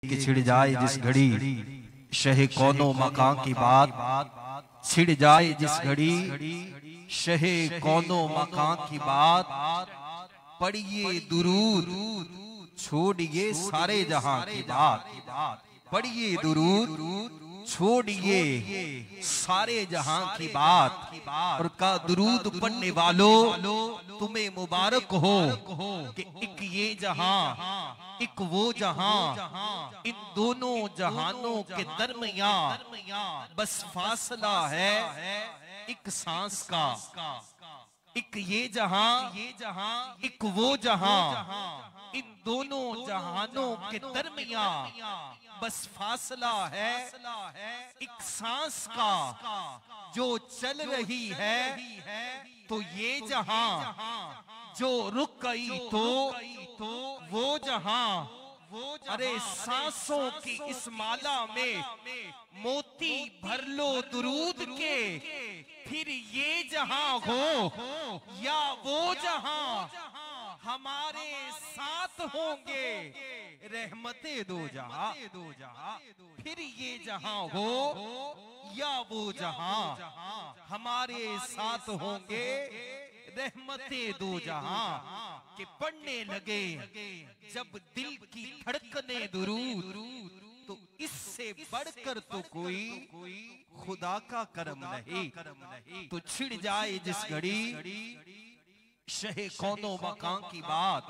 कि छिड़ जाए जिस घड़ी शहे कौनो मकां की बात, छिड़ जाए जिस घड़ी शहे कौनो मकां की बात, पढ़िए दुरूद छोड़िए सारे जहां की बात, पढ़िए दुरूद छोड़िए सारे जहां की बात। और का दुरूद पढ़ने वालों तुम्हें मुबारक हो कि एक ये जहां एक वो जहां, इन दोनों जहानों के दरमियान बस फासला है एक सांस का। एक ये जहां एक वो जहां, इन दोनों जहानों के दरमियान बस फासला है एक सांस का। जो चल रही है तो ये जहां, जो रुक गई तो वो जहां। अरे सांसों की इस माला में मोती भर लो दुरूद के, फिर ये जहां हो या वो जहां हमारे साथ होंगे रहमते दो जहां। फिर ये जहां हो या वो जहां हमारे साथ होंगे रहमते दो जहां। के पढ़ने लगे जब दिल की धड़कने दुरूद, तो इससे बढ़कर तो कोई खुदा का करम नहीं। तो छिड़ जाए जिस घड़ी शहे कौनो मकां की बात,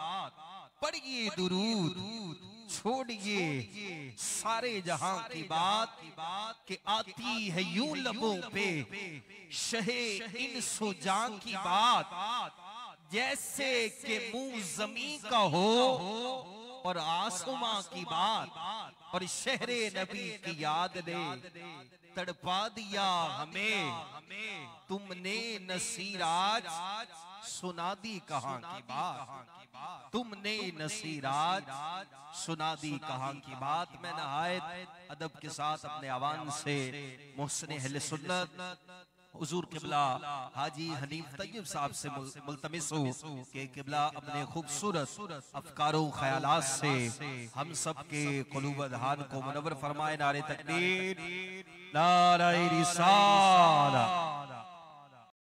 पढ़िए दुरूद छोड़िए सारे जहां की बात। कि आती है यूं लबों पे शहे इन सुजां की बात, जैसे कि मुंह जमीन का हो और आसमां की बात। और शहरे नबी की याद ने तड़पा दिया हमें, तुमने नसीराज सुना दी कहां की बात। तुमने नसीराज सुना दी कहां की बात। मैं नहायत अदब के साथ अपने आवान से मोहसिन अहले सुन्नत हुजूर किबला हाजी हनीफ तैयब साहब से मुल्तमिस हूँ कि किबला अपने खूबसूरत अफकारों ख्यालात से हम सब के क़ुलूब अज़हान को मुनव्वर फरमाए। नारे तकबीर, नारे रिसालत,